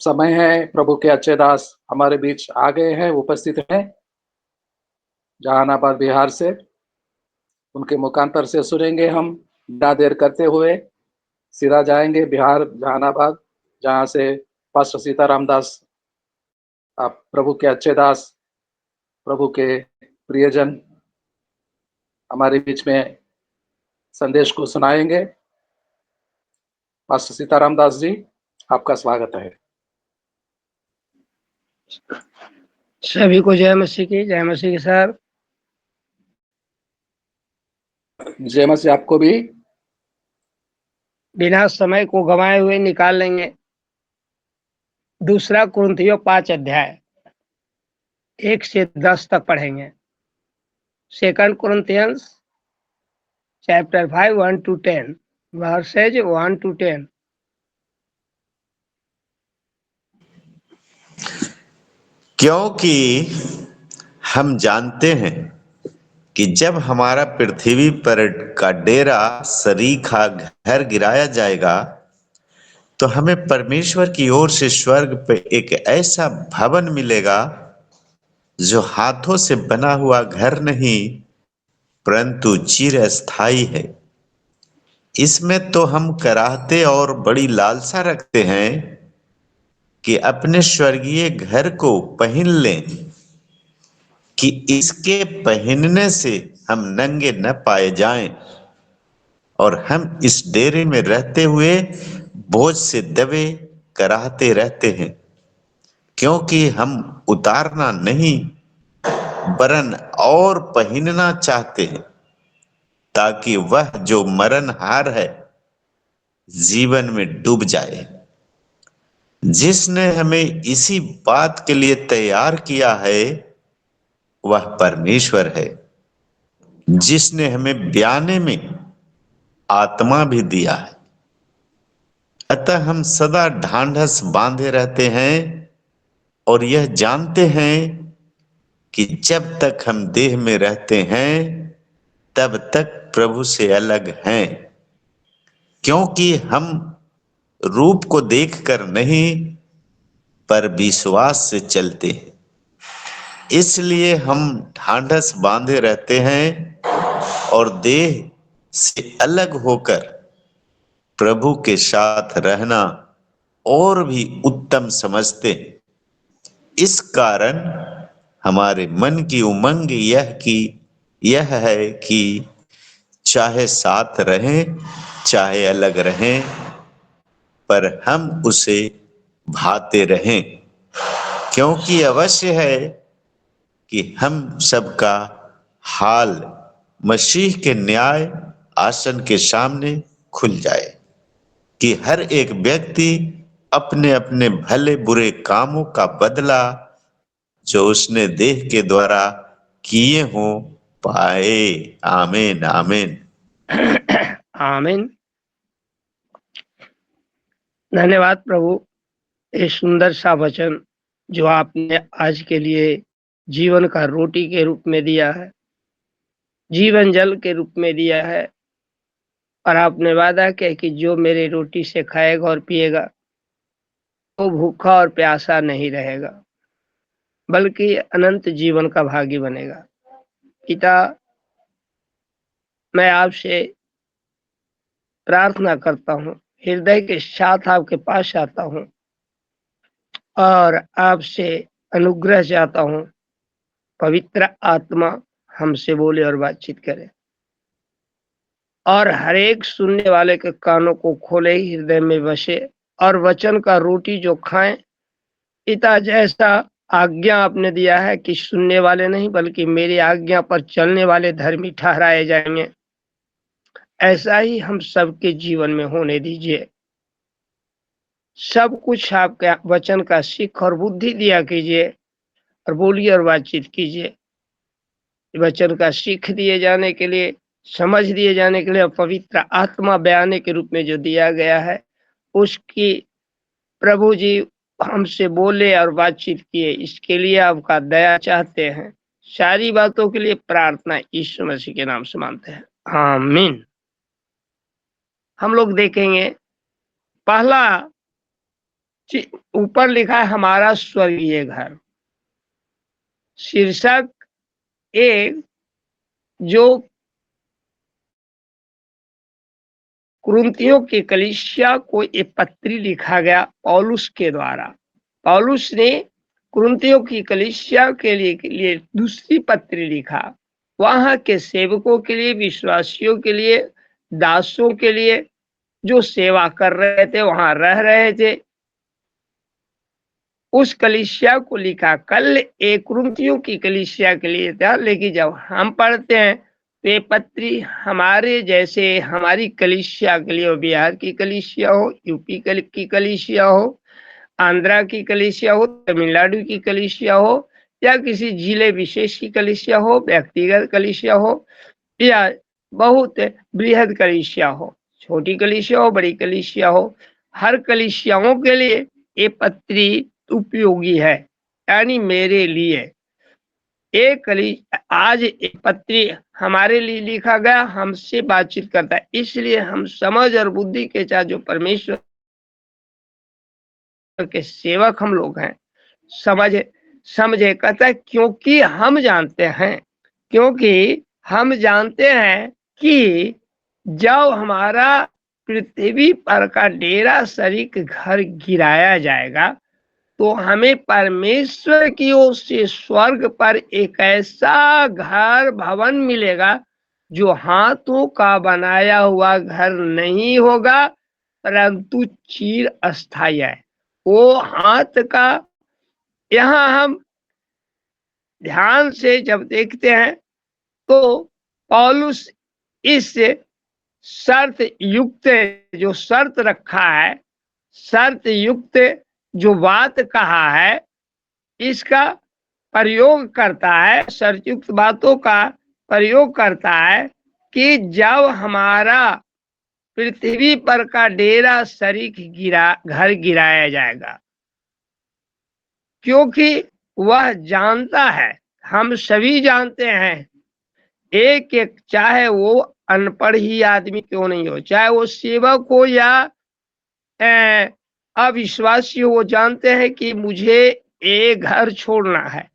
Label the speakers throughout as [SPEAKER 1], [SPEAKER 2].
[SPEAKER 1] समय है, प्रभु के अच्छे दास हमारे बीच आ गए हैं, उपस्थित हैं जहानाबाद बिहार से। उनके मुखांतर से सुनेंगे हम, बिना देर करते हुए सीधा जाएंगे बिहार जहानाबाद, जहाँ से पास्टर सीताराम दास, आप प्रभु के अच्छे दास, प्रभु के प्रियजन हमारे बीच में संदेश को सुनाएंगे। पास्टर सीताराम दास जी, आपका स्वागत है।
[SPEAKER 2] सभी को जय मसीह की, जय मसीह की सर।
[SPEAKER 1] जय मसीह आपको भी।
[SPEAKER 2] बिना समय को गंवाए हुए निकाल लेंगे दूसरा कुरिन्थियों 5 अध्याय 1 से 10 तक पढ़ेंगे। 2 Corinthians chapter 5 1 to 10 verses 1 to 10।
[SPEAKER 3] क्योंकि हम जानते हैं कि जब हमारा पृथ्वी पर का डेरा सरीखा घर गिराया जाएगा, तो हमें परमेश्वर की ओर से स्वर्ग पे एक ऐसा भवन मिलेगा जो हाथों से बना हुआ घर नहीं, परंतु चिरस्थायी है। इसमें तो हम कराहते और बड़ी लालसा रखते हैं कि अपने स्वर्गीय घर को पहन लें, कि इसके पहनने से हम नंगे न पाए जाएं और हम इस डेरे में रहते हुए बोझ से दबे कराहते रहते हैं, क्योंकि हम उतारना नहीं वरन और पहनना चाहते हैं, ताकि वह जो मरणहार है जीवन में डूब जाए। जिसने हमें इसी बात के लिए तैयार किया है वह परमेश्वर है, जिसने हमें ब्याने में आत्मा भी दिया है। अतः हम सदा ढांढस बांधे रहते हैं और यह जानते हैं कि जब तक हम देह में रहते हैं तब तक प्रभु से अलग हैं, क्योंकि हम रूप को देखकर नहीं पर विश्वास से चलते हैं। इसलिए हम ढांढस बांधे रहते हैं और देह से अलग होकर प्रभु के साथ रहना और भी उत्तम समझते हैं। इस कारण हमारे मन की उमंग यह है कि चाहे साथ रहें चाहे अलग रहें, पर हम उसे भाते रहें, क्योंकि अवश्य है कि हम सबका हाल मसीह के न्याय आसन के सामने खुल जाए, कि हर एक व्यक्ति अपने अपने भले बुरे कामों का बदला जो उसने देह के द्वारा किए हों पाए। आमीन आमीन
[SPEAKER 2] आमीन। धन्यवाद प्रभु, ये सुंदर सा वचन जो आपने आज के लिए जीवन का रोटी के रूप में दिया है, जीवन जल के रूप में दिया है। और आपने वादा किया कि जो मेरे रोटी से खाएगा और पिएगा वो भूखा और प्यासा नहीं रहेगा, बल्कि अनंत जीवन का भागी बनेगा। पिता, मैं आपसे प्रार्थना करता हूँ, हृदय के साथ आपके पास आता हूँ और आपसे अनुग्रह चाहता हूँ। पवित्र आत्मा हमसे बोले और बातचीत करे और हर एक सुनने वाले के कानों को खोले, हृदय में बसे और वचन का रोटी जो खाएं। पिता, जैसा आज्ञा आपने दिया है कि सुनने वाले नहीं बल्कि मेरी आज्ञा पर चलने वाले धर्मी ठहराए जाएंगे, ऐसा ही हम सबके जीवन में होने दीजिए। सब कुछ आपके वचन का सीख और बुद्धि दिया कीजिए और बोलिए और बातचीत कीजिए। वचन का सीख दिए जाने के लिए, समझ दिए जाने के लिए पवित्र आत्मा बयाने के रूप में जो दिया गया है, उसकी प्रभु जी हमसे बोले और बातचीत किए, इसके लिए आपका दया चाहते हैं। सारी बातों के लिए प्रार्थना यीशु मसीह के नाम से मांगते हैं, आमीन। हम लोग देखेंगे पहला ऊपर लिखा है हमारा स्वर्गीय घर। शीर्षक एक जो कुरिन्थियों की कलीसिया को एक पत्री लिखा गया पौलुस के द्वारा। पौलुस ने कुरिन्थियों की कलीसिया के लिए दूसरी पत्री लिखा, वहां के सेवकों के लिए, विश्वासियों के लिए, दासों के लिए जो सेवा कर रहे थे, वहां रह रहे थे, उस कलीसिया को लिखा। कल एक कुरिन्थियों की कलीसिया के लिए था, लेकिन जब हम पढ़ते हैं तो ये पत्री हमारे जैसे हमारी कलीसिया के लिए हो, बिहार की कलीसिया हो, यूपी की कलीसिया हो, आंध्रा की कलीसिया हो, तमिलनाडु की कलीसिया हो, या किसी जिले विशेष की कलीसिया हो, व्यक्तिगत कलीसिया हो, या बहुत बृहद कलीसिया हो, छोटी कलीसिया हो, बड़ी कलीसिया हो, हर कलीसियाओं के लिए ये पत्री उपयोगी है। यानी मेरे लिए आज एक पत्री हमारे लिए लिखा गया, हमसे बातचीत करता है, इसलिए हम समझ और बुद्धि के साथ जो परमेश्वर के सेवक हम लोग हैं, समझे कहता है, क्योंकि हम जानते हैं कि जब हमारा पृथ्वी पर का डेरा शरीक घर गिराया जाएगा तो हमें परमेश्वर की ओर से स्वर्ग पर एक ऐसा घर भवन मिलेगा जो हाथों का बनाया हुआ घर नहीं होगा, परंतु चिर अस्थायी है। वो हाथ का, यहाँ हम ध्यान से जब देखते हैं तो पौलुस इस शर्त युक्त, जो शर्त रखा है, शर्त युक्त जो बात कहा है, इसका प्रयोग करता है, शर्त युक्त बातों का प्रयोग करता है कि जब हमारा पृथ्वी पर का डेरा शरीक घर गिराया जाएगा, क्योंकि वह जानता है, हम सभी जानते हैं, एक एक, चाहे वो अनपढ़ ही आदमी क्यों नहीं हो, चाहे वो सेवक हो या अविश्वासी हो, वो जानते हैं कि मुझे एक घर छोड़ना है।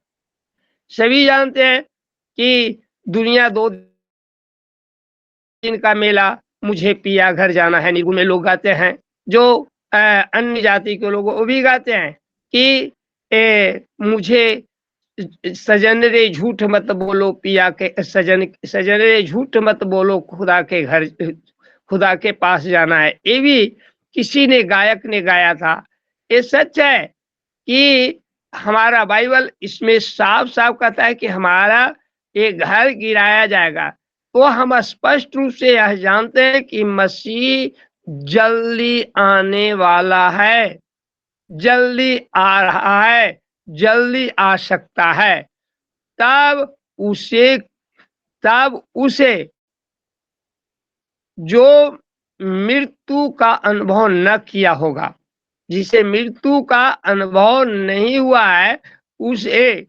[SPEAKER 2] सभी जानते हैं कि दुनिया 2 दिन का मेला, मुझे पिया घर जाना है, निर्गुण में लोग गाते हैं, जो अन्य जाति के लोग वो भी गाते हैं कि मुझे सजन रे झूठ मत बोलो पिया के, सजन रे झूठ मत बोलो खुदा के घर, खुदा के पास जाना है। ये भी किसी ने, गायक ने गाया था। ये सच है कि हमारा बाइबल इसमें साफ साफ कहता है कि हमारा ये घर गिराया जाएगा। तो हम स्पष्ट रूप से यह जानते हैं कि मसीह जल्दी आने वाला है, जल्दी आ रहा है, जल्दी आ सकता है। तब उसे जो मृत्यु का अनुभव न किया होगा, जिसे मृत्यु का अनुभव नहीं हुआ है, उसे,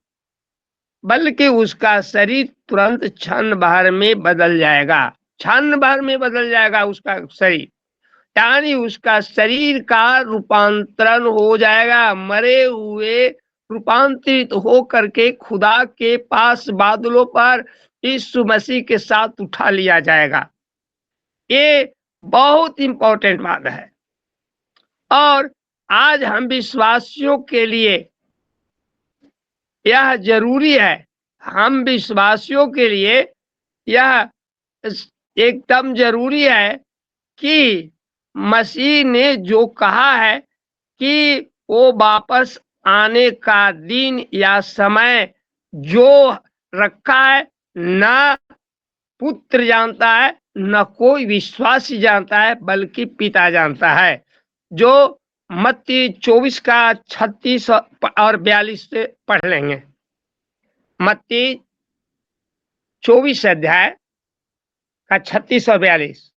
[SPEAKER 2] बल्कि उसका शरीर तुरंत क्षण भर में बदल जाएगा, क्षण भर में बदल जाएगा उसका शरीर, यानी उसका शरीर का रूपांतरण हो जाएगा, मरे हुए रूपांतरित हो करके खुदा के पास बादलों पर यीशु मसीह के साथ उठा लिया जाएगा। ये बहुत इंपॉर्टेंट बात है, और आज हम विश्वासियों के लिए यह जरूरी है, हम विश्वासियों के लिए यह एकदम जरूरी है कि मसीह ने जो कहा है कि वो वापस आने का दिन या समय जो रखा है, ना पुत्र जानता है, न कोई विश्वासी जानता है, बल्कि पिता जानता है। जो मत्ती 24 का 36 और 42 से पढ़ लेंगे। मत्ती 24 अध्याय का 36 और 42,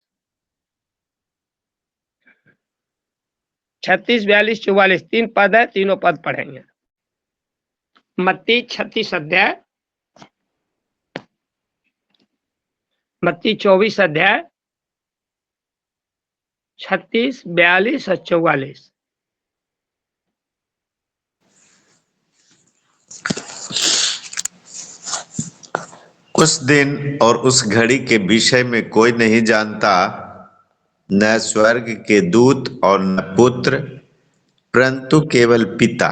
[SPEAKER 2] 36, 42, 44 3 पद है, तीनों पद पढ़ेंगे। मत्ती 36 अध्याय, मत्ती 24 अध्याय 36, 42 और 44।
[SPEAKER 3] उस दिन और उस घड़ी के विषय में कोई नहीं जानता, न स्वर्ग के दूत और न पुत्र, परंतु केवल पिता।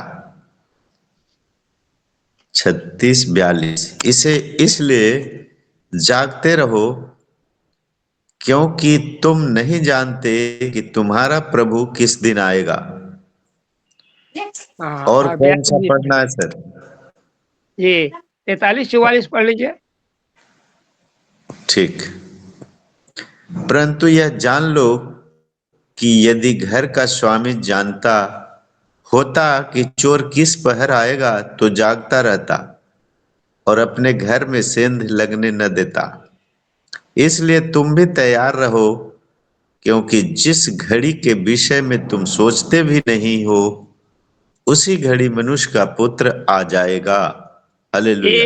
[SPEAKER 3] 36-42। इसे इसलिए जागते रहो क्योंकि तुम नहीं जानते कि तुम्हारा प्रभु किस दिन आएगा।
[SPEAKER 2] हाँ,
[SPEAKER 3] और
[SPEAKER 2] और
[SPEAKER 3] कौन सा
[SPEAKER 2] 42
[SPEAKER 3] पढ़ना है सर?
[SPEAKER 2] ये 43-44 पढ़ लीजिए।
[SPEAKER 3] ठीक। परंतु यह जान लो कि यदि घर का स्वामी जानता होता कि चोर किस पहर आएगा तो जागता रहता और अपने घर में सेंध लगने न देता। इसलिए तुम भी तैयार रहो क्योंकि जिस घड़ी के विषय में तुम सोचते भी नहीं हो उसी घड़ी मनुष्य का पुत्र आ जाएगा। हालेलुया।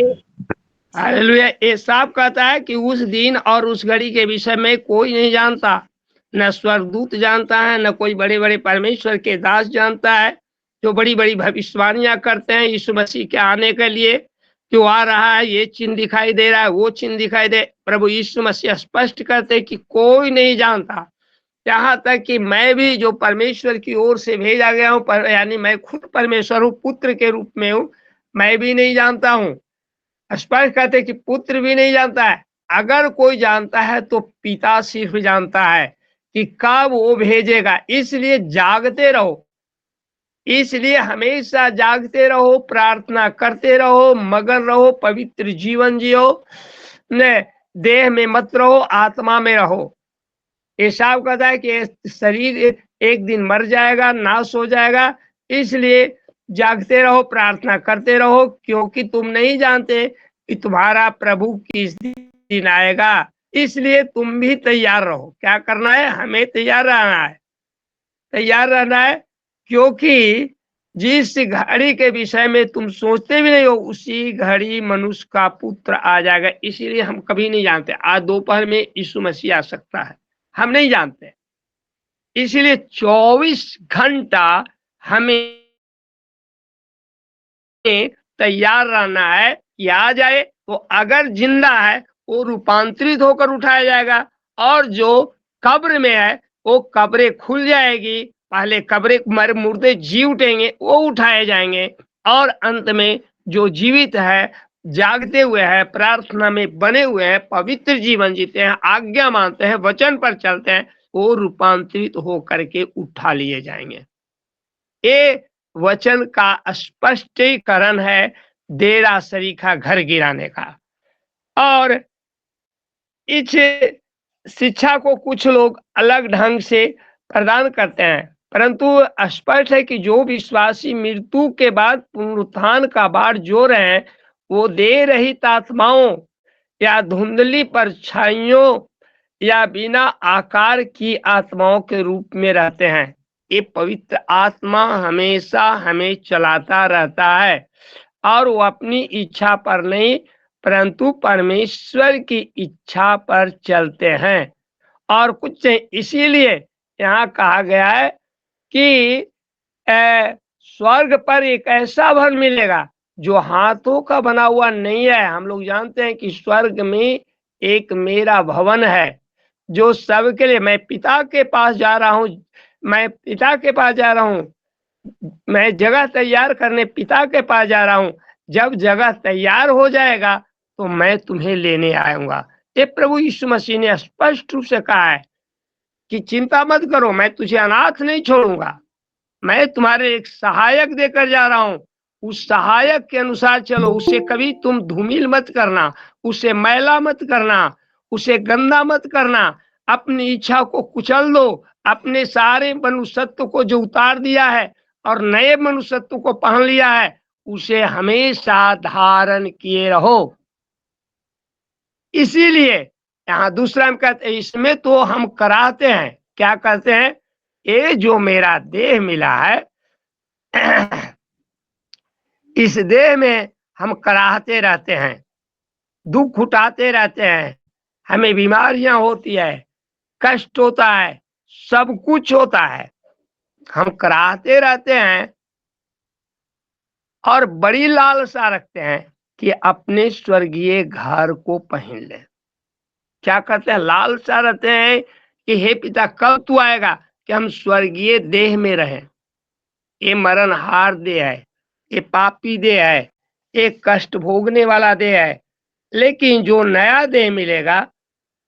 [SPEAKER 2] हालेलुया। ये साफ कहता है कि उस दिन और उस घड़ी के विषय में कोई नहीं जानता, न स्वर्गदूत जानता है, न कोई बड़े बड़े परमेश्वर के दास जानता है, जो बड़ी बड़ी भविष्यवाणियां करते हैं यीशु मसीह के आने के लिए, जो आ रहा है, ये चिन्ह दिखाई दे रहा है, वो चिन्ह दिखाई दे। प्रभु यीशु मसीह स्पष्ट करते कि कोई नहीं जानता, यहाँ तक कि मैं भी जो परमेश्वर की ओर से भेजा गया हूँ, यानी मैं खुद परमेश्वर हूँ, पुत्र के रूप में हूँ, मैं भी नहीं जानता हूँ। स्पष्ट कहते कि पुत्र भी नहीं जानता है। अगर कोई जानता है तो पिता सिर्फ जानता है कि कब वो भेजेगा। इसलिए जागते रहो, इसलिए हमेशा जागते रहो, प्रार्थना करते रहो, मगन रहो, पवित्र जीवन जियो, ने देह में मत रहो, आत्मा में रहो। एसाव कहता है कि शरीर एक दिन मर जाएगा, नाश हो जाएगा, इसलिए जागते रहो, प्रार्थना करते रहो, क्योंकि तुम नहीं जानते कि तुम्हारा प्रभु किस दिन आएगा। इसलिए तुम भी तैयार रहो। क्या करना है? हमें तैयार रहना है, तैयार रहना है, क्योंकि जिस घड़ी के विषय में तुम सोचते भी नहीं हो उसी घड़ी मनुष्य का पुत्र आ जाएगा। इसीलिए हम कभी नहीं जानते आज दोपहर में यीशु मसीह आ सकता है, हम नहीं जानते। इसलिए 24 घंटा हमें तैयार रहना है कि आ जाए, तो अगर जिंदा है वो रूपांतरित होकर उठाया जाएगा, और जो कब्र में है वो कब्रें खुल जाएगी, पहले कब्रें मरे मुर्दे जी उठेंगे, वो उठाए जाएंगे, और अंत में जो जीवित है, जागते हुए है, प्रार्थना में बने हुए हैं, पवित्र जीवन जीते हैं, आज्ञा मानते हैं, वचन पर चलते हैं, वो रूपांतरित होकर के उठा लिए जाएंगे। ये वचन का स्पष्टीकरण है डेरा सरीखा घर गिराने का। और इस शिक्षा को कुछ लोग अलग ढंग से प्रदान करते हैं, परंतु स्पष्ट है कि जो विश्वासी मृत्यु के बाद पुनरुत्थान का बाढ़ जो रहे हैं, वो देह रहित आत्माओं या धुंधली परछाइयों या बिना आकार की आत्माओं के रूप में रहते हैं। ये पवित्र आत्मा हमेशा हमें चलाता रहता है, और वो अपनी इच्छा पर नहीं परंतु परमेश्वर की इच्छा पर चलते हैं। और कुछ इसीलिए यहाँ कहा गया है कि स्वर्ग पर एक ऐसा भवन मिलेगा जो हाथों का बना हुआ नहीं है। हम लोग जानते हैं कि स्वर्ग में एक मेरा भवन है जो सबके लिए, मैं पिता के पास जा रहा हूँ, मैं पिता के पास जा रहा हूँ, मैं जगह तैयार करने पिता के पास जा रहा हूँ। जब जगह तैयार हो जाएगा तो मैं तुम्हें लेने आऊंगा। ये प्रभु यीशु मसीह ने स्पष्ट रूप से कहा है कि चिंता मत करो, मैं तुझे अनाथ नहीं छोड़ूंगा, मैं तुम्हारे एक सहायक देकर जा रहा हूँ। उस सहायक के अनुसार चलो, उससे कभी तुम धूमिल मत करना, उसे मैला मत करना, उसे गंदा मत करना, अपनी इच्छा को कुचल दो, अपने सारे मनुष्यत्व को जो उतार दिया है और नए मनुष्यत्व को पहन लिया है, उसे हमेशा धारण किए रहो। इसीलिए यहाँ दूसरा हम कहते हैं, इसमें तो हम कराते हैं, क्या कहते हैं? ये जो मेरा देह मिला है, इस देह में हम कराहते रहते हैं, दुख उठाते रहते हैं, हमें बीमारियां होती है, कष्ट होता है, सब कुछ होता है, हम कराहते रहते हैं और बड़ी लालसा रखते हैं कि अपने स्वर्गीय घर को पहन ले। क्या करते हैं? लालसा रहते हैं कि हे पिता कब तू आएगा कि हम स्वर्गीय देह में रहें। ये मरणहार देह है, ये पापी देह है, ये कष्ट भोगने वाला देह है। लेकिन जो नया देह मिलेगा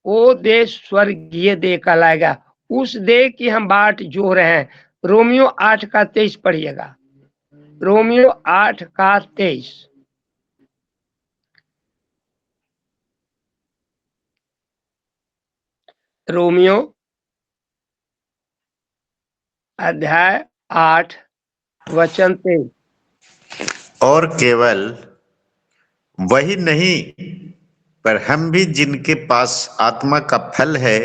[SPEAKER 2] वो देह स्वर्गीय देह कहलाएगा। उस देह की हम बाट जो रहे हैं। रोमियो 8 का 23 पढ़िएगा। रोमियो 8 का 23। रोमियो अध्याय 8 वचन 23।
[SPEAKER 3] और केवल वही नहीं, पर हम भी जिनके पास आत्मा का फल है,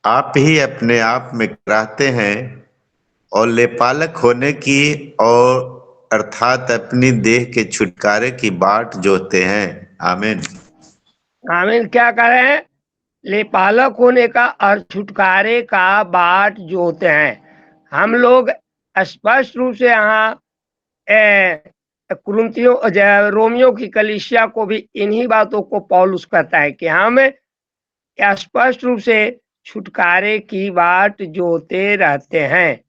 [SPEAKER 3] आप ही अपने आप में कराहते हैं और लेपालक होने की और अर्थात अपनी देह के छुटकारे की बाट जोते हैं। आमीन।
[SPEAKER 2] आमीन। क्या कर रहे हैं? लेपालक होने का और छुटकारे का बाट जोते हैं। हम लोग स्पष्ट रूप से यहाँ कुरिन्थियों रोमियो की कलीसिया को भी इन्हीं बातों को पौलुस कहता है कि हम स्पष्ट रूप से छुटकारे की बाट जोते रहते हैं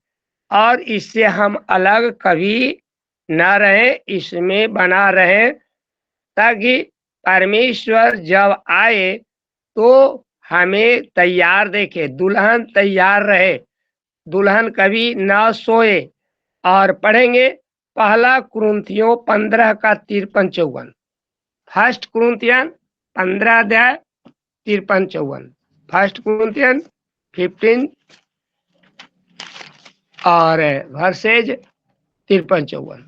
[SPEAKER 2] और इससे हम अलग कभी न रहे, इसमें बना रहे, ताकि परमेश्वर जब आए तो हमें तैयार देखे। दुल्हन तैयार रहे, दुल्हन कभी न सोए। और पढ़ेंगे पहला कुरिन्थियों 15 का 53-54। फर्स्ट कुरिन्थियन 15 अध्याय 53-54। फर्स्ट कुरिन्थियन 15 और वर्सेज 53-54।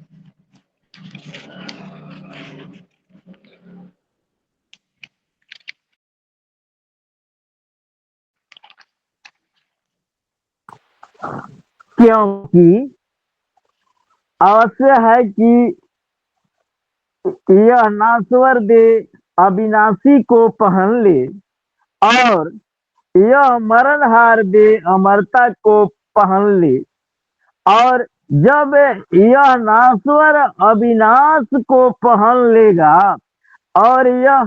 [SPEAKER 4] क्योंकि अवश्य है कि यह नासवर देह अविनाशी को पहन ले और यह मरणहार देह अमरता को पहन ले। और जब यह नासवर अविनाश को पहन लेगा और यह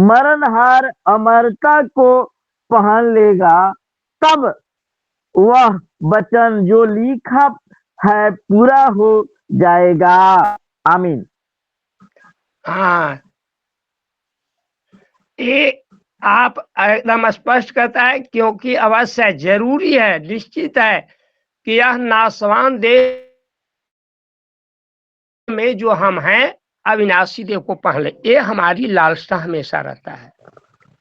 [SPEAKER 4] मरणहार अमरता को पहन लेगा, तब वह वचन जो लिखा है पूरा हो जाएगा। आमीन।
[SPEAKER 2] हाँ, ये आप एकदम स्पष्ट करता है, क्योंकि अवश्य जरूरी है, निश्चित है कि यह नासवान देह में जो हम हैं अविनाशी देह को पहन ले। ये हमारी लालसा हमेशा रहता है।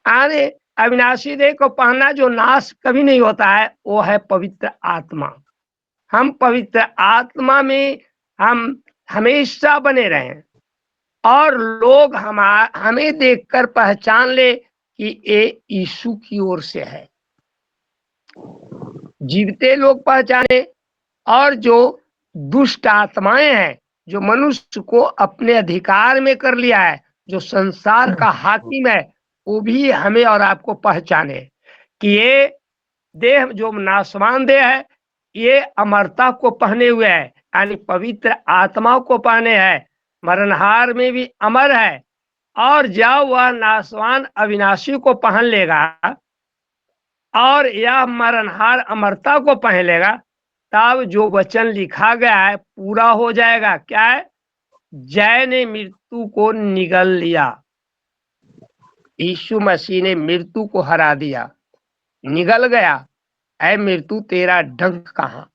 [SPEAKER 2] अरे अविनाशी देह को पहनना जो नाश कभी नहीं होता है, वो है पवित्र आत्मा। हम पवित्र आत्मा में हम हमेशा बने रहें और लोग हमें देखकर पहचान ले कि ये यीशु की ओर से है। जीवते लोग पहचाने और जो दुष्ट आत्माएं हैं, जो मनुष्य को अपने अधिकार में कर लिया है, जो संसार का हाकिम है, वो भी हमें और आपको पहचाने कि ये देह जो नासवान देह है, ये अमरता को पहने हुए है, यानी पवित्र आत्मा को पहने है, मरणहार में भी अमर है। और जब वह नासवान अविनाशी को पहन लेगा और यह मरणहार अमरता को पहन लेगा, तब जो वचन लिखा गया है पूरा हो जाएगा। क्या है? जय ने मृत्यु को निगल लिया। यीशु मसीह ने मृत्यु को हरा दिया, निगल गया। ऐ मृत्यु तेरा डंक कहाँ?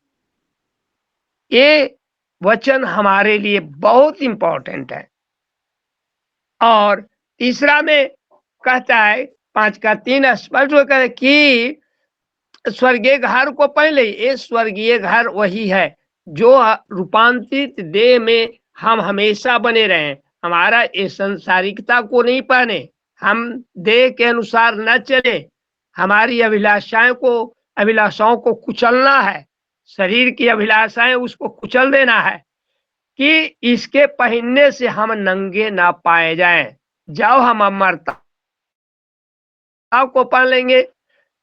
[SPEAKER 2] ये वचन हमारे लिए बहुत इंपॉर्टेंट है। और तीसरा में कहता है 5 का 3 स्पष्ट होकर कि स्वर्गीय घर को पहले, ये स्वर्गीय घर वही है जो रूपांतरित देह में हम हमेशा बने रहें। हमारा ये संसारिकता को नहीं पहने, हम देह के अनुसार न चले, हमारी अभिलाषाओं को कुचलना है, शरीर की अभिलाषाएं उसको कुचल देना है कि इसके पहनने से हम नंगे ना पाए जाएं। जब हम अमरता को पहन लेंगे,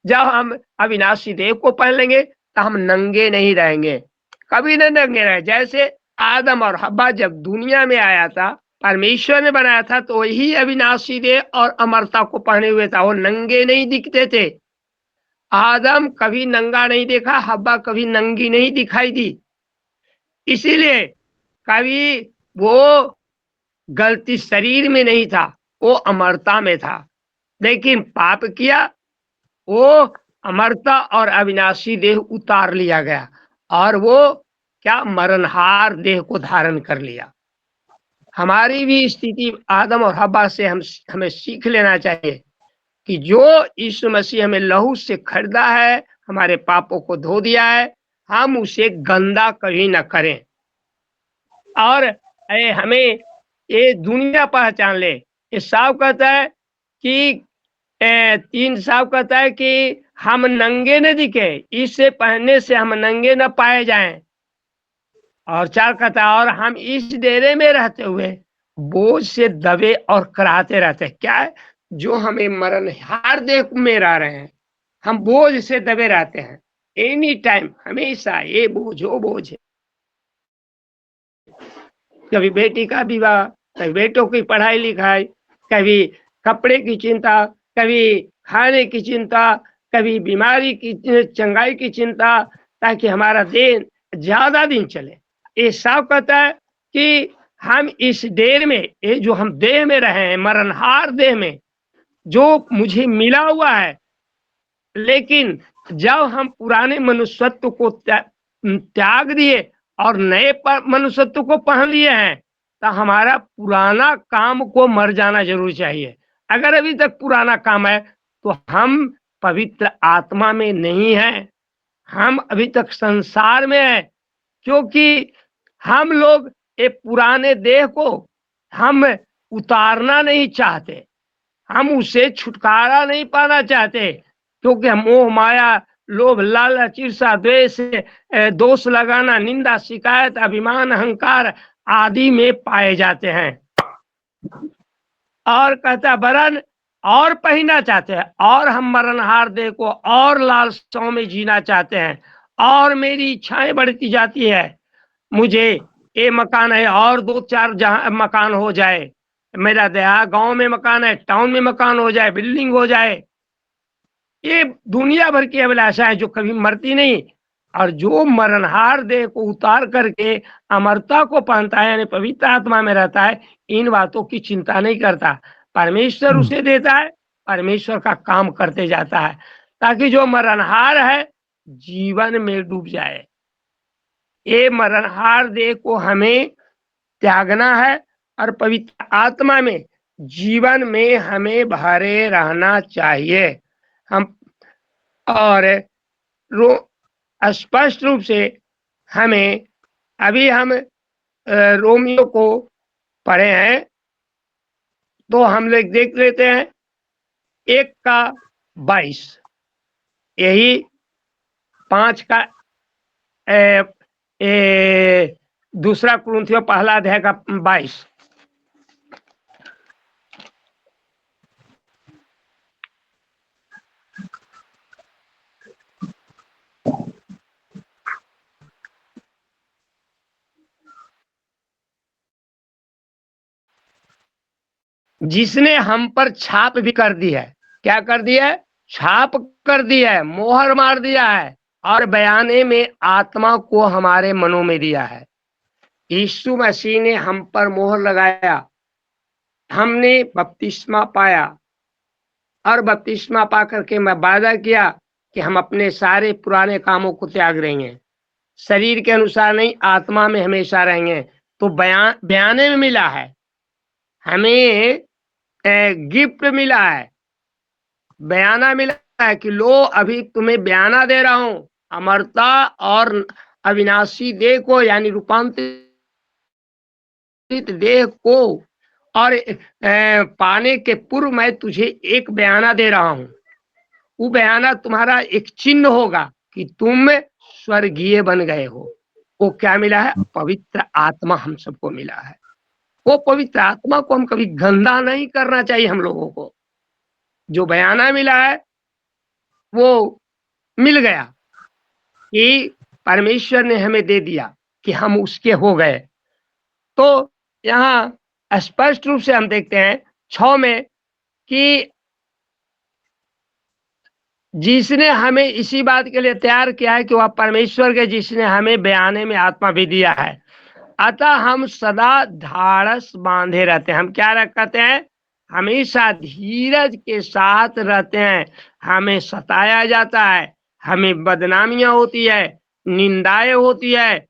[SPEAKER 2] जब हम अविनाशी देह को पहन लेंगे, तो हम नंगे नहीं रहेंगे, कभी न नंगे रहे। जैसे आदम और हव्वा जब दुनिया में आया था परमेश्वर ने बनाया था तो वही अविनाशी देह और अमरता को पहने हुए था। वो नंगे नहीं दिखते थे। आदम कभी नंगा नहीं देखा, हव्वा कभी नंगी नहीं दिखाई दी। इसीलिए कभी वो गलती शरीर में नहीं था, वो अमरता में था। लेकिन पाप किया, वो अमरता और अविनाशी देह उतार लिया गया और वो क्या मरणहार देह को धारण कर लिया। हमारी भी स्थिति आदम और हव्वा से हमें सीख लेना चाहिए कि जो यीशु मसीह हमें लहू से खरीदा है, हमारे पापों को धो दिया है, हम उसे गंदा कभी न करें। और हमें ये दुनिया पहचान ले। ये साफ कहता है कि 3 साफ कहता है कि हम नंगे न दिखे, इसे पहनने से हम नंगे न पाए जाएं। और 4 कहता है और हम इस डेरे में रहते हुए बोझ से दबे और कराहते रहते हैं। क्या है? जो हमें मरणहार देह में रह रहे हैं, हम बोझ से दबे रहते हैं। एनी टाइम हमेशा ये बोझ वो बोझ है। कभी बेटी का विवाह, कभी बेटों की पढ़ाई लिखाई, कभी कपड़े की चिंता, कभी खाने की चिंता, कभी बीमारी की चंगाई की चिंता, ताकि हमारा देह ज्यादा दिन चले। ये साफ कहता है कि हम इस देह में, ये जो हम देह में रहे हैं, मरणहार देह में जो मुझे मिला हुआ है, लेकिन जब हम पुराने मनुष्यत्व को त्याग दिए और नए मनुष्यत्व को पहन लिए हैं, तो हमारा पुराना काम को मर जाना जरूर चाहिए। अगर अभी तक पुराना काम है तो हम पवित्र आत्मा में नहीं है, हम अभी तक संसार में है। क्योंकि हम लोग ये पुराने देह को हम उतारना नहीं चाहते, हम उसे छुटकारा नहीं पाना चाहते, क्योंकि मोह माया लोभ लालच ईर्ष्या द्वेष दोष लगाना निंदा शिकायत अभिमान अहंकार आदि में पाए जाते हैं। और कहता वरन और पहनना चाहते हैं, और हम मरणहार देह को और लालसाओं में जीना चाहते हैं, और मेरी इच्छाएं बढ़ती जाती है। मुझे ये मकान है और 2-4 मकान हो जाए, मेरा दया गांव में मकान है, टाउन में मकान हो जाए, बिल्डिंग हो जाए। ये दुनिया भर की अभिलाषा है जो कभी मरती नहीं। और जो मरणहार देह को उतार करके अमरता को पहनता है, यानी पवित्र आत्मा में रहता है, इन बातों की चिंता नहीं करता। परमेश्वर उसे देता है, परमेश्वर का काम करते जाता है, ताकि जो मरणहार है जीवन में डूब जाए। ये मरणहार देह को हमें त्यागना है और पवित्र आत्मा में जीवन में हमें भरे रहना चाहिए। हम और स्पष्ट रूप से हमें अभी हम रोमियो को पढ़े हैं, तो हम लोग देख लेते हैं 1:22, यही 5 का दूसरा कुरिन्थियों पहला अध्याय का 22। जिसने हम पर छाप भी कर दी है। क्या कर दिया है? छाप कर दिया है, मोहर मार दिया है, और बयाने में आत्मा को हमारे मनों में दिया है। यीशु मसीह ने हम पर मोहर लगाया, हमने बपतिस्मा पाया, और बपतिस्मा पा करके मैं वादा किया कि हम अपने सारे पुराने कामों को त्याग देंगे, शरीर के अनुसार नहीं आत्मा में हमेशा रहेंगे। तो बयाने में मिला है, हमें गिफ्ट मिला है, बयाना मिला है कि लो अभी तुम्हें बयाना दे रहा हूं, अमरता और अविनाशी देह को, यानी रूपांतरित देह को, और पाने के पूर्व मैं तुझे एक बयाना दे रहा हूं। वो बयाना तुम्हारा एक चिन्ह होगा कि तुम स्वर्गीय बन गए हो। वो क्या मिला है? पवित्र आत्मा हम सबको मिला है। वो पवित्र आत्मा को हम कभी गंदा नहीं करना चाहिए। हम लोगों को जो बयाना मिला है वो मिल गया कि परमेश्वर ने हमें दे दिया कि हम उसके हो गए। तो यहाँ स्पष्ट रूप से हम देखते हैं 6 में कि जिसने हमें इसी बात के लिए तैयार किया है कि वह परमेश्वर के, जिसने हमें बयाने में आत्मा भी दिया है, अतः हम सदा ढाढ़स बांधे रहते हैं। हम क्या करते हैं? हमेशा धीरज के साथ रहते हैं। हमें सताया जाता है, हमें बदनामियां होती है, निंदाएं होती है,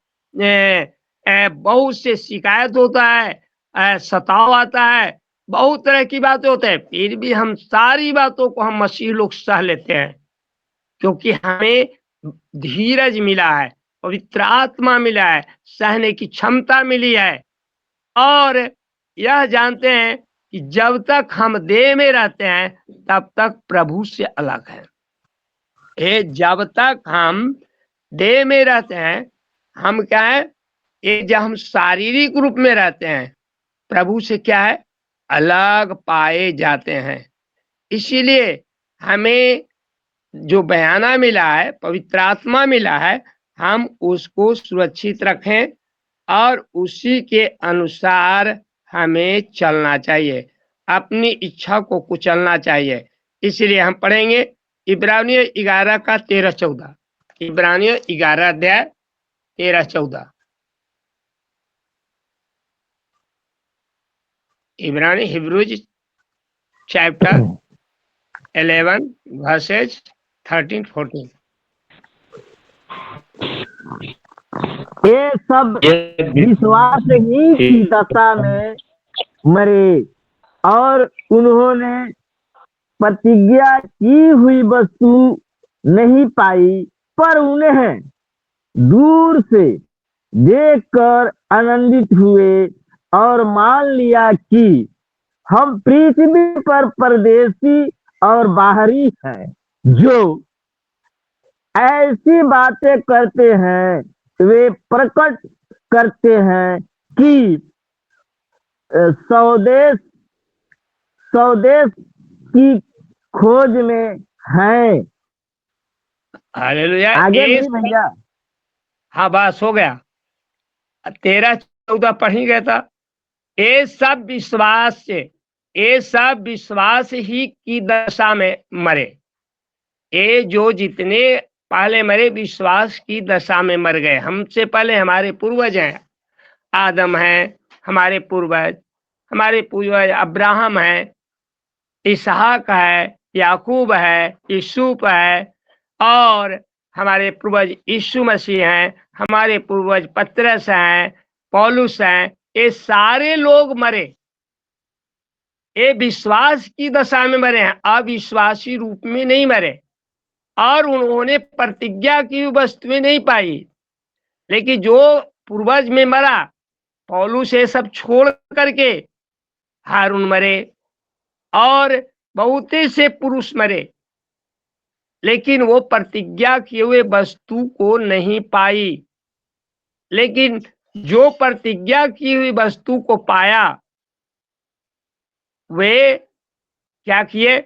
[SPEAKER 2] बहुत से शिकायत होता है, सताव आता है, बहुत तरह की बातें होती है, फिर भी हम सारी बातों को हम मसीह लोग सह लेते हैं, क्योंकि हमें धीरज मिला है, पवित्र आत्मा मिला है, सहने की क्षमता मिली है। और यह जानते हैं कि जब तक हम देह में रहते हैं तब तक प्रभु से अलग है। जब तक हम देह में रहते हैं, हम क्या है? जब हम शारीरिक रूप में रहते हैं, प्रभु से क्या है? अलग पाए जाते हैं। इसीलिए हमें जो बयाना मिला है, पवित्र आत्मा मिला है, हम उसको सुरक्षित रखें और उसी के अनुसार हमें चलना चाहिए, अपनी इच्छा को कुचलना चाहिए। इसलिए हम पढ़ेंगे इब्रानियों 11 का 13-14। इब्रानियों 11 अध्याय 13-14। इब्रानी हिब्रूज चैप्टर 11 वर्सेज 13-14।
[SPEAKER 4] ये सब विश्वास ही की दशा में मरे और उन्होंने प्रतिज्ञा की हुई वस्तु नहीं पाई, पर उन्हें दूर से देखकर आनंदित हुए और मान लिया कि हम पृथ्वी पर परदेशी और बाहरी हैं। जो ऐसी बातें करते हैं वे प्रकट करते हैं कि स्वदेश स्वदेश की खोज में हैं।
[SPEAKER 2] हालेलुया।
[SPEAKER 4] आगे भी भैया।
[SPEAKER 2] हाँ, बस हो गया। 13-14 पढ़ ही गया था। ये सब विश्वास ही की दशा में मरे। ये जो जितने पहले मरे, विश्वास की दशा में मर गए। हमसे पहले हमारे पूर्वज हैं, आदम है हमारे पूर्वज अब्राहम है, इसहाक है, याकूब है, यूसुफ है, और हमारे पूर्वज यीशु मसीह हैं, हमारे पूर्वज पतरस हैं, पौलुस हैं। ये सारे लोग मरे, ये विश्वास की दशा में मरे हैं, अविश्वासी रूप में नहीं मरे। और उन्होंने प्रतिज्ञा की वस्तुएं नहीं पाई। लेकिन जो पूर्वज में मरा, पौलुस ये सब छोड़ करके हारून मरे और बहुत से पुरुष मरे, लेकिन वो प्रतिज्ञा किए हुए वस्तु को नहीं पाई। लेकिन जो प्रतिज्ञा की हुई वस्तु को पाया, वे क्या किए?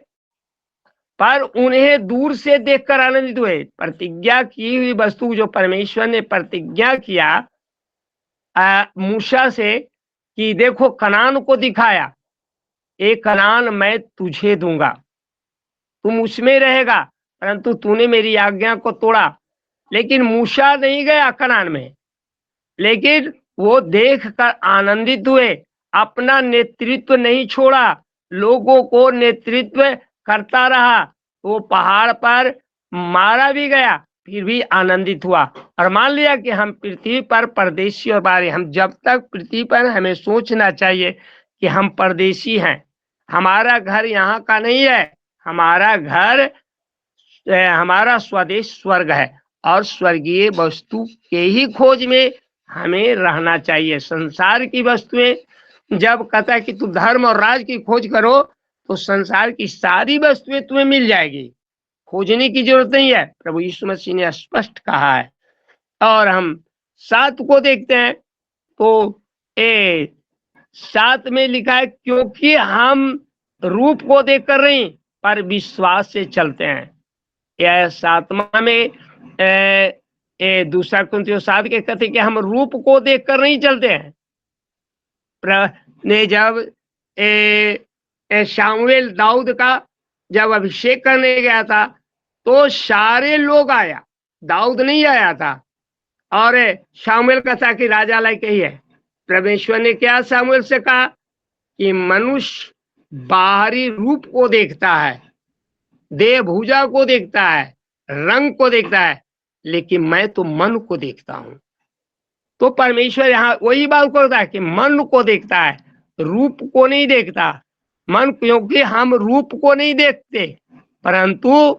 [SPEAKER 2] पर उन्हें दूर से देखकर आनंदित हुए। प्रतिज्ञा की हुई वस्तु जो परमेश्वर ने प्रतिज्ञा किया मूसा से कि देखो कनान को दिखाया, एक कनान मैं तुझे दूंगा, तुम उसमें रहेगा, परंतु तूने मेरी आज्ञा को तोड़ा। लेकिन मूसा नहीं गया कनान में, लेकिन वो देखकर आनंदित हुए, अपना नेतृत्व नहीं छोड़ा, लोगों को नेतृत्व करता रहा। वो पहाड़ पर मारा भी गया, फिर भी आनंदित हुआ और मान लिया कि हम पृथ्वी पर परदेशी और बाहरी। हम जब तक पृथ्वी पर, हमें सोचना चाहिए कि हम परदेशी हैं, हमारा घर यहाँ का नहीं है, हमारा घर, हमारा स्वदेश स्वर्ग है और स्वर्गीय वस्तु के ही खोज में हमें रहना चाहिए। संसार की वस्तुएं, जब कहता है कि तू धर्म और राज की खोज करो, तो संसार की सारी वस्तुएं तुम्हें मिल जाएगी, खोजने की जरूरत नहीं है। प्रभु यीशु मसीह ने स्पष्ट कहा है। और हम 7 को देखते हैं तो 7 में लिखा है, क्योंकि हम रूप को देख कर नहीं पर विश्वास से चलते हैं। यह 7वां में 2 कुरिन्थियों 7 के कहते कि हम रूप को देखकर नहीं चलते हैं, ने जब शामुएल दाऊद का जब अभिषेक करने गया था तो सारे लोग आया, दाऊद नहीं आया था। और शामुएल का था कि राजा लायक ही है। परमेश्वर ने क्या शामुएल से कहा कि मनुष्य बाहरी रूप को देखता है, देह भुजा को देखता है, रंग को देखता है, लेकिन मैं तो मन को देखता हूं। तो परमेश्वर यहाँ वही बात करता है कि मन को देखता है, रूप को नहीं देखता। मन, क्योंकि हम रूप को नहीं देखते परंतु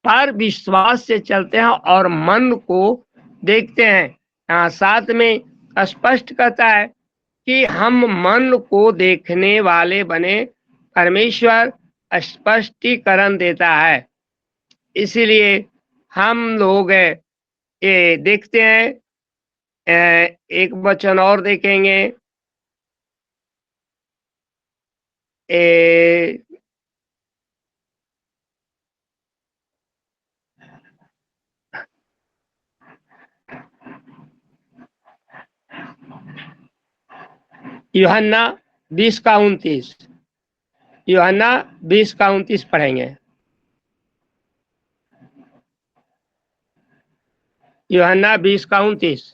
[SPEAKER 2] पर विश्वास से चलते हैं और मन को देखते हैं। यहाँ साथ में स्पष्ट कहता है कि हम मन को देखने वाले बने, परमेश्वर स्पष्टीकरण देता है। इसीलिए हम लोग ये देखते हैं। एक वचन और देखेंगे, यूहन्ना 20 का 29, यूहन्ना 20 का 29 पढ़ेंगे। यूहन्ना 20 का 29।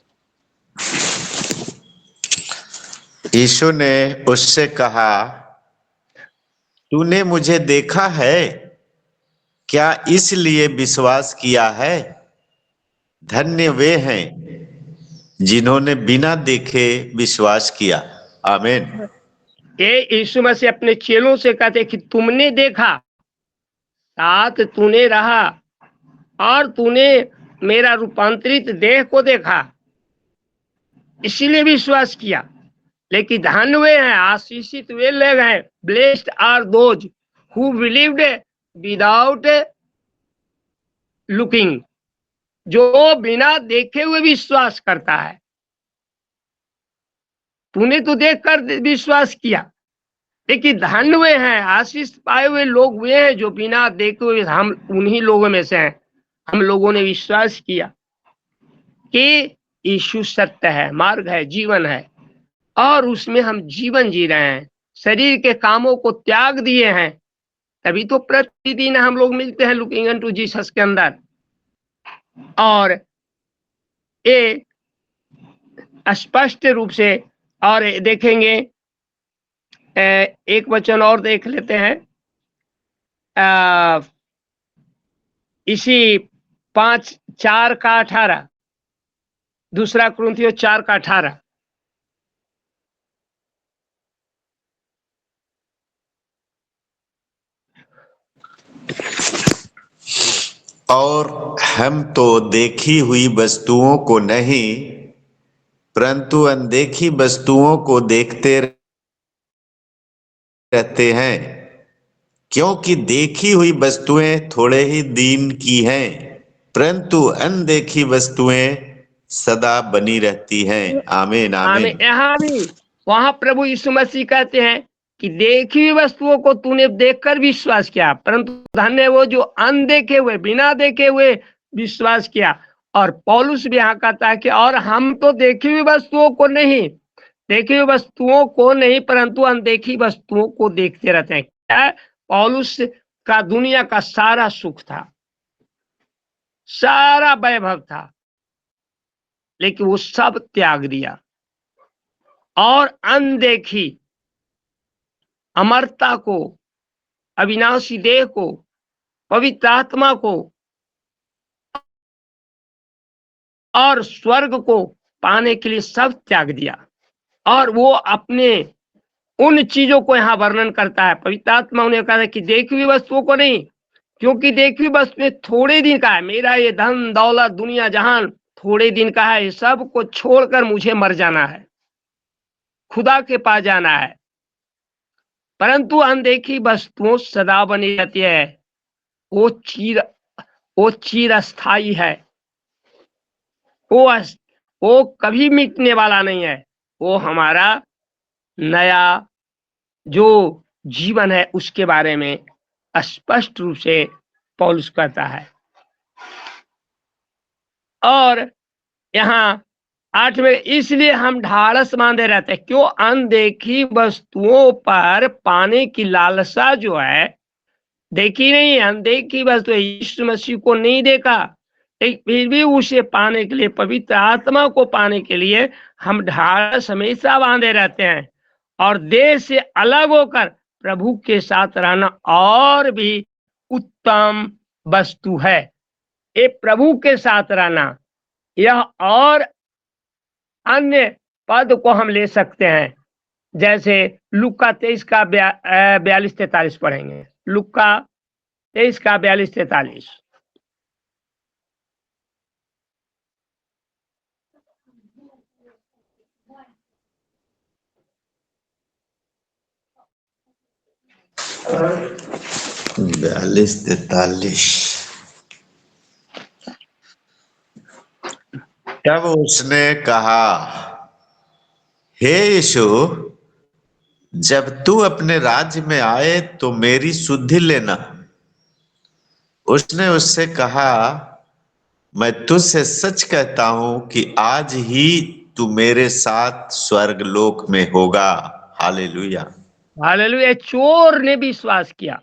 [SPEAKER 3] यीशु ने उससे कहा, तूने मुझे देखा है, क्या इसलिए विश्वास किया है? धन्य वे हैं जिन्होंने बिना देखे विश्वास किया। आमीन।
[SPEAKER 2] ये यीशु मसीह अपने चेलों से कहते कि तुमने देखा, साथ तूने रहा और तूने मेरा रूपांतरित देह को देखा, इसीलिए विश्वास किया। लेकिन धन्य वे हैं, आशीषित वे लोग हैं, blessed are those who believed without looking, जो बिना देखे हुए विश्वास करता है। तूने तो देखकर विश्वास किया, लेकिन धन्य वे हैं, आशीष पाए हुए लोग वे हैं जो बिना देखे हुए, हम उन्हीं लोगों में से हैं। हम लोगों ने विश्वास किया कि यीशु सत्य है, मार्ग है, जीवन है और उसमें हम जीवन जी रहे हैं। शरीर के कामों को त्याग दिए हैं, तभी तो प्रतिदिन हम लोग मिलते हैं लुकिंग इनटू जीसस के अंदर। और ये स्पष्ट रूप से और देखेंगे, एक वचन और देख लेते हैं, इसी 5:4 का 18, दूसरा कुरिन्थियों 4 का 18।
[SPEAKER 3] और हम तो देखी हुई वस्तुओं को नहीं परंतु अनदेखी वस्तुओं को देखते रहते हैं, क्योंकि देखी हुई वस्तुएं थोड़े ही दिन की हैं परंतु अनदेखी वस्तुएं सदा बनी रहती हैं। आमीन आमीन।
[SPEAKER 2] यहाँ भी वहां प्रभु यीशु मसीह कहते हैं कि देखी हुई वस्तुओं को तूने देखकर विश्वास किया, परंतु धन्य है वो जो अनदेखे हुए, बिना देखे हुए विश्वास किया। और पौलुस भी यहाँ कहता है कि और हम तो देखी हुई वस्तुओं को नहीं, देखी हुई वस्तुओं को नहीं परंतु अनदेखी वस्तुओं को देखते रहते हैं। क्या पौलुस का दुनिया का सारा सुख था, सारा वैभव था, लेकिन वो सब त्याग दिया और अनदेखी अमरता को, अविनाशी देह को, पवित्र आत्मा को और स्वर्ग को पाने के लिए सब त्याग दिया। और वो अपने उन चीजों को यहाँ वर्णन करता है। पवित्र आत्मा उन्हें कहता है कि देखी हुई वस्तुओं को नहीं, क्योंकि देखी हुई वस्तु थोड़े दिन का है। मेरा ये धन दौलत दुनिया जहान थोड़े दिन का है, सब को छोड़कर मुझे मर जाना है, खुदा के पास जाना है। परंतु अनदेखी वस्तुओं सदा बनी रहती है, वो चिर अस्थाई है, वो कभी मिटने वाला नहीं है। वो हमारा नया जो जीवन है उसके बारे में स्पष्ट रूप से पौलुस कहता है। और यहाँ 8 में, इसलिए हम ढाढ़स बांधे रहते हैं। क्यों? अनदेखी वस्तुओं पर पाने की लालसा जो है, देखी नहीं, अनदेखी वस्तु यीशु मसीह को नहीं देखा, लेकिन फिर भी उसे पाने के लिए, पवित्र आत्मा को पाने के लिए हम ढाढ़स हमेशा बांधे रहते हैं। और देह से अलग होकर प्रभु के साथ रहना और भी उत्तम वस्तु है। ये प्रभु के साथ रहना, यह और अन्य पद को हम ले सकते हैं। जैसे लूका 23 का 42-43 पढ़ेंगे। लूका 23 का 42-43।
[SPEAKER 3] बयालीस 43। तब उसने कहा, हे यीशु, जब तू अपने राज्य में आए तो मेरी सुधि लेना। उसने उससे कहा, मैं तुझसे सच कहता हूं कि आज ही तू मेरे साथ स्वर्ग लोक में होगा। हालेलुया।
[SPEAKER 2] हालेलुया। चोर ने विश्वास किया।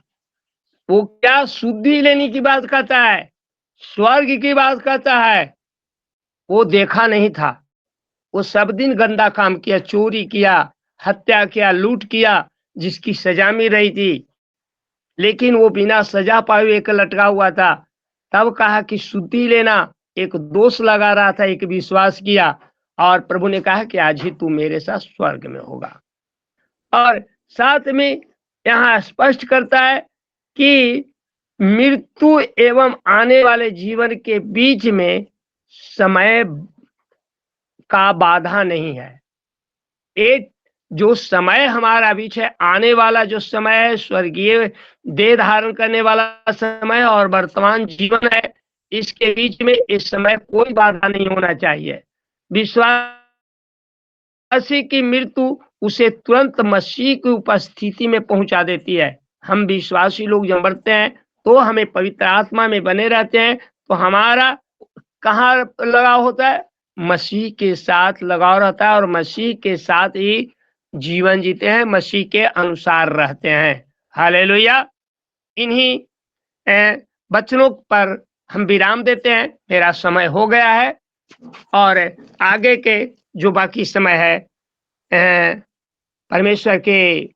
[SPEAKER 2] वो क्या शुद्धि लेने की बात करता है, स्वर्ग की बात करता है। वो देखा नहीं था। वो सब दिन गंदा काम किया, चोरी किया, हत्या किया, लूट किया, जिसकी सजा मिल रही थी, लेकिन वो बिना सजा पाए एक लटका हुआ था। तब कहा कि शुद्धि लेना। एक दोष लगा रहा था, एक विश्वास किया, और प्रभु ने कहा कि आज ही तू मेरे साथ स्वर्ग में होगा। और साथ में यहाँ स्पष्ट करता है कि मृत्यु एवं आने वाले जीवन के बीच में समय का बाधा नहीं है। एक जो समय हमारा बीच है, आने वाला जो समय है, स्वर्गीय देह धारण करने वाला समय और वर्तमान जीवन है, इसके बीच में इस समय कोई बाधा नहीं होना चाहिए। विश्वासी की मृत्यु उसे तुरंत मसीह की उपस्थिति में पहुंचा देती है। हम विश्वासी लोग जब मरते हैं तो हमें पवित्र आत्मा में बने रहते हैं, तो हमारा कहाँ लगाव होता है? मसीह के साथ लगाव रहता है, और मसीह के साथ ही जीवन जीते हैं, मसीह के अनुसार रहते हैं। हालेलुया। इन्हीं वचनों पर हम विराम देते हैं। मेरा समय हो गया है, और आगे के जो बाकी समय है, परमेश्वर के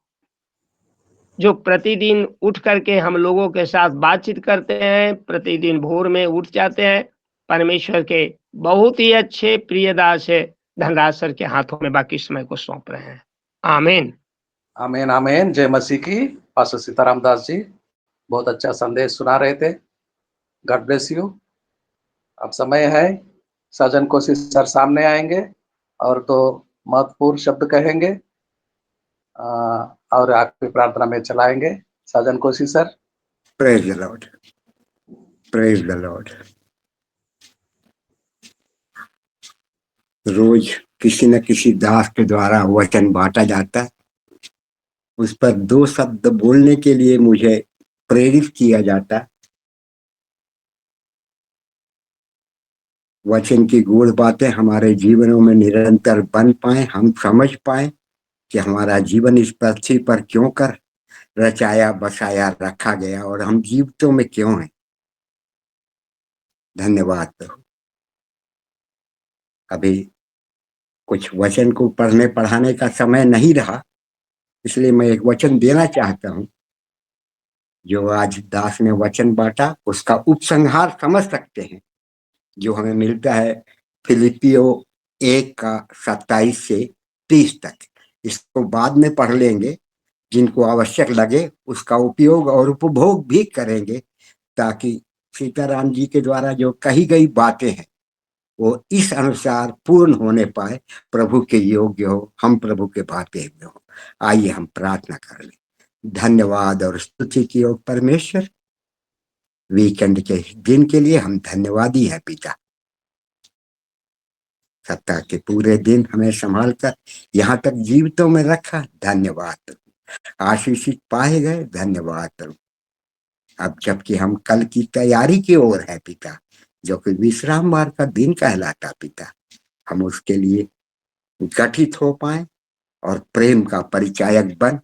[SPEAKER 2] जो प्रतिदिन उठ करके हम लोगों के साथ बातचीत करते हैं, प्रतिदिन भोर में उठ जाते हैं, परमेश्वर के बहुत ही अच्छे प्रिय दास है धनराज सर के हाथों में बाकी समय को सौंप रहे हैं। आमीन।
[SPEAKER 1] आमीन आमीन। जय मसीह की। पास्टर सीताराम दास जी बहुत अच्छा संदेश सुना रहे थे। God bless you. अब समय है, सजन कोशिश सर सामने आएंगे और तो महत्वपूर्ण शब्द कहेंगे और आखिरी प्रार्थना में चलाएंगे। सजन कोशिश sir.
[SPEAKER 5] Praise the lord, praise the lord. रोज किसी न किसी दास के द्वारा वचन बांटा जाता है, उस पर 2 शब्द बोलने के लिए मुझे प्रेरित किया जाता है। वचन की गूढ़ बातें हमारे जीवनों में निरंतर बन पाए, हम समझ पाए कि हमारा जीवन इस पृथ्वी पर क्यों कर रचाया बसाया रखा गया और हम जीवितों में क्यों हैं। धन्यवाद प्रभु। अभी कुछ वचन को पढ़ने पढ़ाने का समय नहीं रहा, इसलिए मैं एक वचन देना चाहता हूं। जो आज दास ने वचन बांटा उसका उपसंहार समझ सकते हैं, जो हमें मिलता है फिलिपियो 1:27 से 30 तक। इसको बाद में पढ़ लेंगे, जिनको आवश्यक लगे उसका उपयोग और उपभोग भी करेंगे, ताकि सीताराम जी के द्वारा जो कही गई बातें हैं वो इस अनुसार पूर्ण होने पाए, प्रभु के योग्य हो, हम प्रभु के भाते हुए हो। आइए हम प्रार्थना कर लें। धन्यवाद और स्तुति की ओर परमेश्वर, वीकेंड के दिन के लिए हम धन्यवादी हैं पिता। सप्ताह के पूरे दिन हमें संभाल कर यहाँ तक जीवितों में रखा, धन्यवाद। आशीषित पाए गए, धन्यवाद। अब जबकि हम कल की तैयारी की ओर है पिता, जो कि विश्राम वार का दिन कहलाता पिता, हम उसके लिए गठित हो पाए और प्रेम का परिचायक बन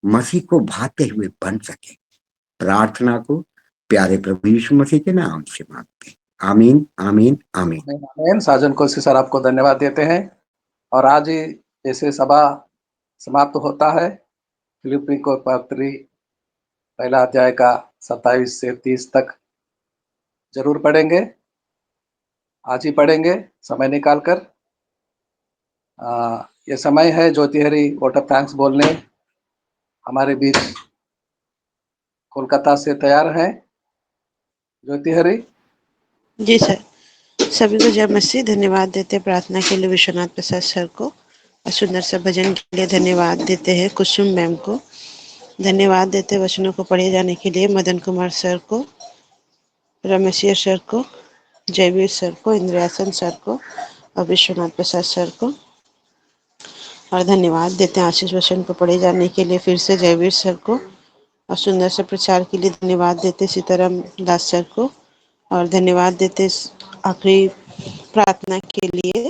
[SPEAKER 5] मसीह को भाते हुए बन सके। प्रार्थना को प्यारे प्रभु यीशु मसीह के नाम से मांगते हैं। आमीन आमीन आमीन।
[SPEAKER 1] आमीन। साजन कोसी सर आपको धन्यवाद देते हैं। और आज ही जैसे सभा समाप्त होता है, फिलिप्पी को पत्री पहला अध्याय का 27 से 30 तक जरूर पढ़ेंगे। आज ही पढ़ेंगे समय निकाल कर। ये समय है ज्योति हरी वोट ऑफ थैंक्स बोलने हमारे बीच कोलकाता से तैयार हैं। ज्योति हरी।
[SPEAKER 6] जी सर, सभी को जय मसीह। धन्यवाद देते हैं प्रार्थना के लिए विश्वनाथ प्रसाद सर को, और सुंदर सा भजन के लिए धन्यवाद देते हैं कुसुम मैम को। धन्यवाद देते वचनों को पढ़े जाने के लिए मदन कुमार सर को, रमेशिया सर को, जयवीर सर को, इंद्रयासन सर को और विश्वनाथ प्रसाद सर को। और धन्यवाद देते हैं आशीष वचन को पढ़े जाने के लिए फिर से जयवीर सर को, और सुंदर से प्रचार के लिए धन्यवाद देते सीताराम दास सर को। और धन्यवाद देते आखिरी प्रार्थना के लिए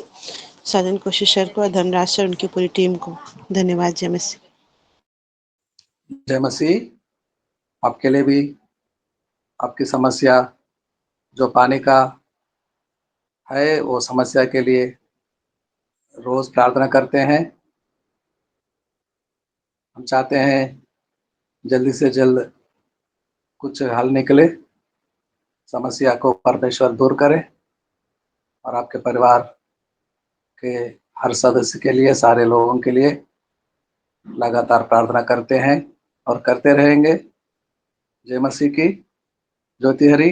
[SPEAKER 6] साजन कोशिश सर को और धनराज सर उनकी पूरी टीम को। धन्यवाद। जय मसीह।
[SPEAKER 1] जय मसीह। आपके लिए भी आपकी समस्या जो पानी का है वो समस्या के लिए रोज प्रार्थना करते हैं। हम चाहते हैं जल्दी से जल्द कुछ हल निकले, समस्या को परमेश्वर दूर करे और आपके परिवार के हर सदस्य के लिए, सारे लोगों के लिए लगातार प्रार्थना करते हैं और करते रहेंगे। जय मसीह की। ज्योति हरी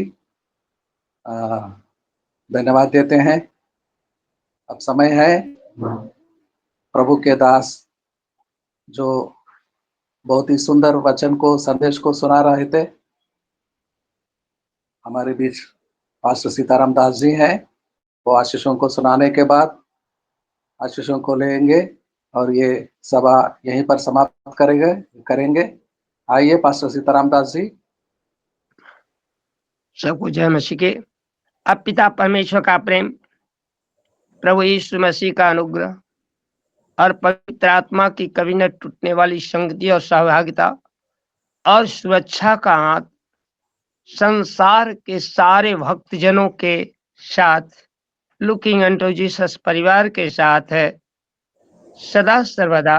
[SPEAKER 1] धन्यवाद देते हैं। अब समय है प्रभु के दास जो बहुत ही सुंदर वचन को, संदेश को सुना रहे थे, हमारे बीच पास्टर सीताराम दास जी हैं। वो आशीषों को सुनाने के बाद आशीषों को लेंगे और ये सभा यहीं पर समाप्त करेंगे। आइए पास्टर सीताराम दास जी।
[SPEAKER 2] सबको जय मसीह के। अब पिता परमेश्वर का प्रेम, प्रभु यीशु मसीह का अनुग्रह और पवित्र आत्मा की कभी न टूटने वाली संगति और सहभागिता और सुरक्षा का हाथ संसार के सारे भक्तजनों के साथ, लुकिंग अनटू जीसस परिवार के साथ है, सदा सर्वदा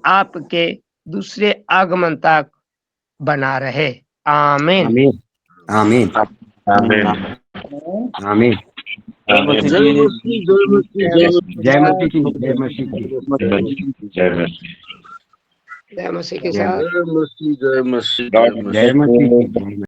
[SPEAKER 2] आपके दूसरे आगमन तक बना रहे। आमीन
[SPEAKER 5] आमीन आमीन
[SPEAKER 3] आमीन।
[SPEAKER 5] आमीन।
[SPEAKER 4] जय मसीह जय मसीह जय मसीह
[SPEAKER 5] जय मसीह की जय मसीह की
[SPEAKER 3] जय मसीह।
[SPEAKER 2] जय मसीह के
[SPEAKER 5] जय
[SPEAKER 2] साथ।
[SPEAKER 4] मसीह जय मसीह
[SPEAKER 3] जय
[SPEAKER 5] जय मसीह
[SPEAKER 3] मसीह।
[SPEAKER 5] की जय मसीह।